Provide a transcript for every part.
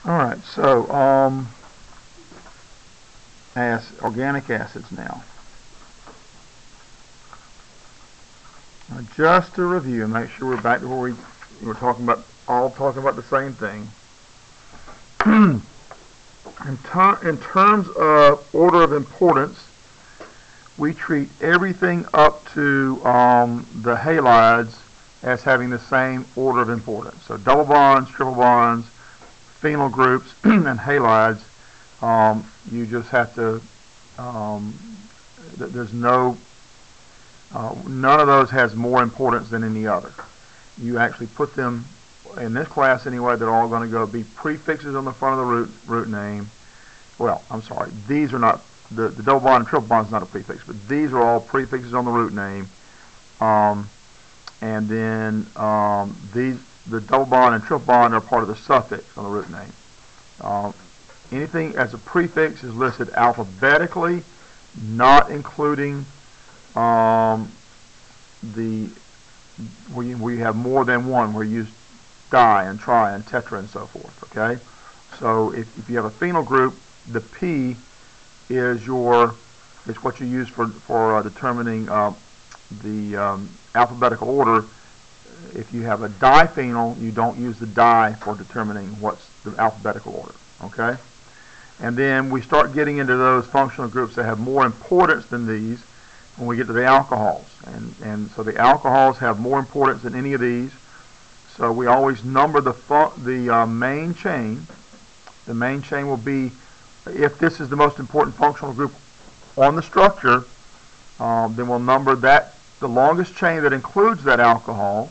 All right, so organic acids now. Just to review, make sure we're back to where we were talking about the same thing. In terms of order of importance, we treat everything up to the halides as having the same order of importance. So double bonds, triple bonds, phenyl groups, and halides, you just have to, there's no, none of those has more importance than any other. You actually put them, in this class anyway, they're all going to be prefixes on the front of the root name. Well, I'm sorry, these are not, the double bond and triple bond is not a prefix, but these are all prefixes on the root name. And then the double bond and triple bond are part of the suffix on the root name. Anything as a prefix is listed alphabetically, not including where you have more than one, where you use di and tri and tetra and so forth. Okay, so if you have a phenyl group, the P is what you use for determining the alphabetical order. If you have a diphenyl, you don't use the di for determining what's the alphabetical order. Okay, and then we start getting into those functional groups that have more importance than these when we get to the alcohols, and so the alcohols have more importance than any of these. So we always number the main chain. The main chain will be, if this is the most important functional group on the structure, then we'll number that, the longest chain that includes that alcohol,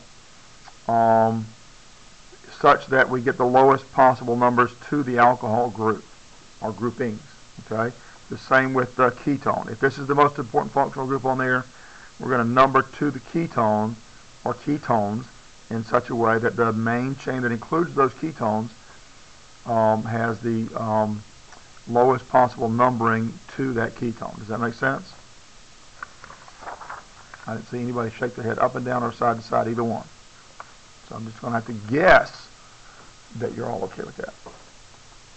such that we get the lowest possible numbers to the alcohol group, or groupings. Okay? The same with the ketone. If this is the most important functional group on there, we're going to number to the ketone, or ketones, in such a way that the main chain that includes those ketones has the lowest possible numbering to that ketone. Does that make sense? I didn't see anybody shake their head up and down or side to side, either one. So I'm just going to have to guess that you're all okay with that.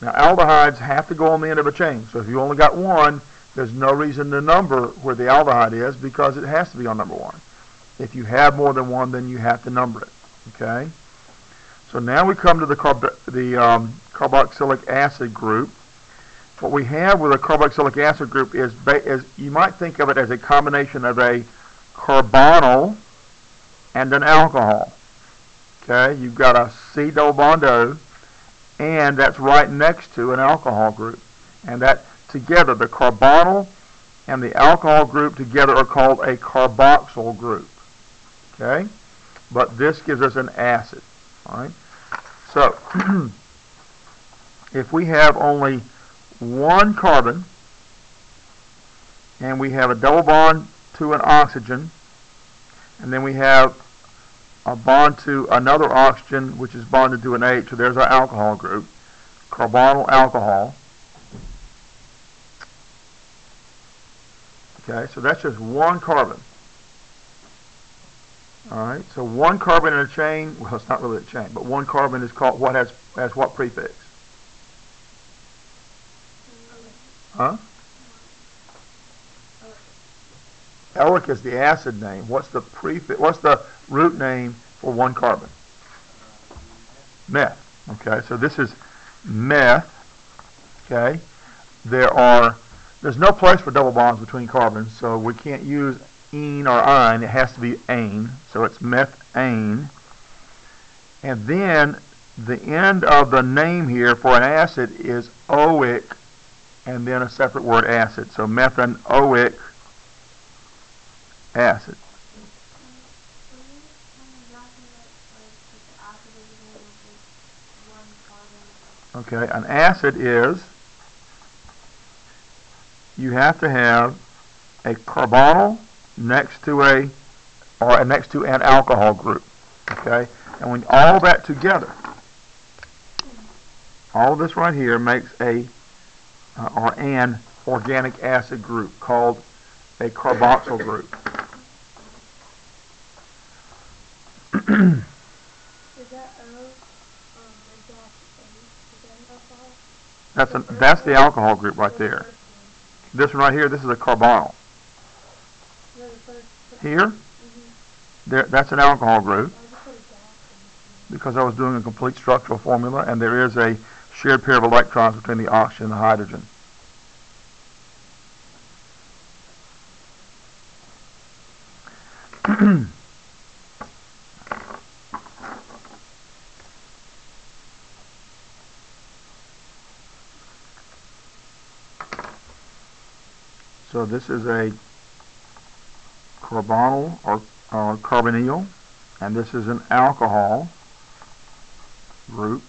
Now, aldehydes have to go on the end of a chain. So if you only got one, there's no reason to number where the aldehyde is, because it has to be on number one. If you have more than one, then you have to number it. Okay? So now we come to the carboxylic acid group. What we have with a carboxylic acid group is you might think of it as a combination of a carbonyl and an alcohol. Okay? You've got a C double bond O, and that's right next to an alcohol group. And that together, the carbonyl and the alcohol group together are called a carboxyl group. Okay? But this gives us an acid. All right? So, if we have only one carbon, and we have a double bond to an oxygen, and then we have a bond to another oxygen, which is bonded to an H, so there's our alcohol group, carbonyl alcohol. Okay, so that's just one carbon. All right, so one carbon in a chain, well, it's not really a chain, but one carbon is called, what has what prefix? Huh? Elic is the acid name. What's the prefix? What's the root name for one carbon? Meth. Okay, so this is meth. Okay, there's no place for double bonds between carbons, so we can't use ene or ine. It has to be ane, so it's methane. And then the end of the name here for an acid is oic, and then a separate word acid. So methanoic acid. Okay, an acid is, you have to have a carbonyl next to an alcohol group. Okay, and when all that together, all of this right here makes an organic acid group called a carboxyl group. Is that O? Is that A? That's the alcohol group right there. This one right here, this is a carbonyl. Here, that's an alcohol group because I was doing a complete structural formula, and there is a shared pair of electrons between the oxygen and the hydrogen. So this is a carbonyl or carbonyl, and this is an alcohol group.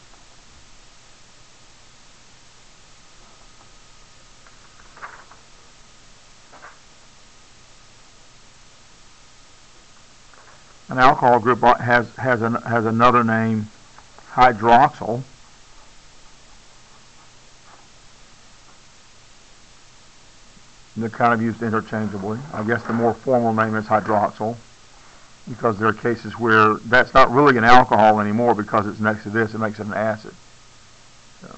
An alcohol group has another name, hydroxyl. They're kind of used interchangeably. I guess the more formal name is hydroxyl, because there are cases where that's not really an alcohol anymore because it's next to this. It makes it an acid. So,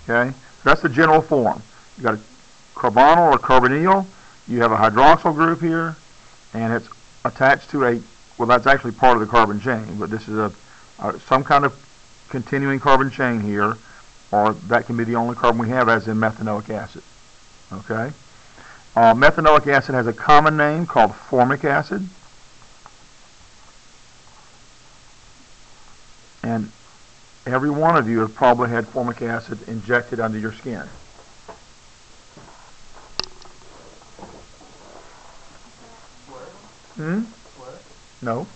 okay, so that's the general form. You got a carbonyl or carbonyl. You have a hydroxyl group here, and it's attached to a, well, that's actually part of the carbon chain, but this is some kind of continuing carbon chain here, or that can be the only carbon we have, as in methanoic acid. Okay. Methanoic acid has a common name called formic acid, and every one of you have probably had formic acid injected under your skin. No.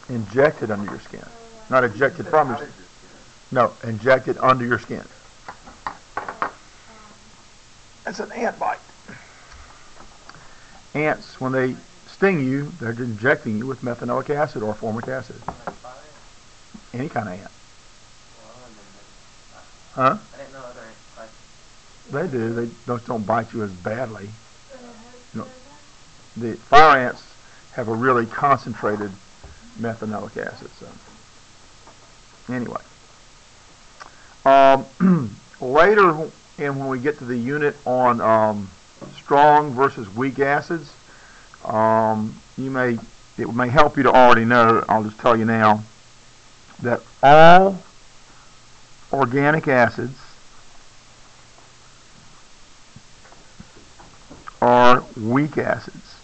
Injected under your skin. Not injected from your skin. No, injected under your skin. That's an ant bite. Ants, when they sting you, they're injecting you with methanoic acid or formic acid. Any kind of ant. Huh? I didn't know other ants bite. They do. They don't bite you as badly. You know, the fire ants have a really concentrated methanoic acid. So, anyway, later, and when we get to the unit on strong versus weak acids, it may help you to already know, I'll just tell you now, that all organic acids are weak acids.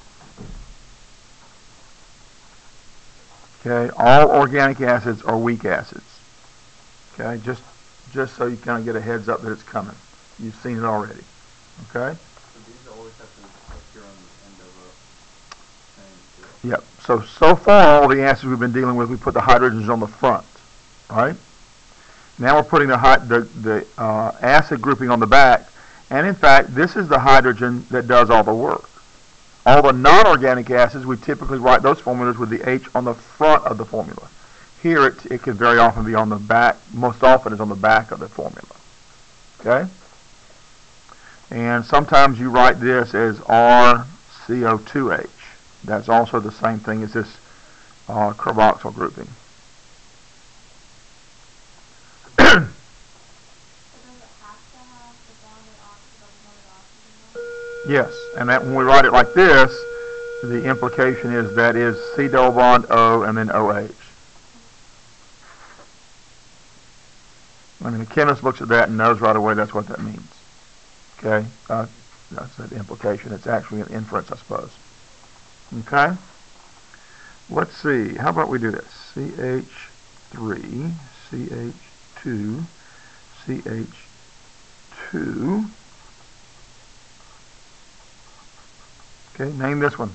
Okay, all organic acids are weak acids. Okay, just so you kind of get a heads up that it's coming. You've seen it already. Okay? So these always have to appear on the end of a chain. Yep. So far, all the acids we've been dealing with, we put the hydrogens on the front. Right? Now we're putting the acid grouping on the back. And in fact, this is the hydrogen that does all the work. All the non-organic acids, we typically write those formulas with the H on the front of the formula. Here, it can very often be on the back. Most often, it's on the back of the formula. Okay? And sometimes you write this as RCO2H. That's also the same thing as this carboxyl grouping. Yes, and that when we write it like this, the implication is that is C double bond O and then OH. I mean, the chemist looks at that and knows right away that's what that means. Okay, that's the implication. It's actually an inference, I suppose. Okay, let's see. How about we do this? CH3, CH2, CH2. Okay, name this one.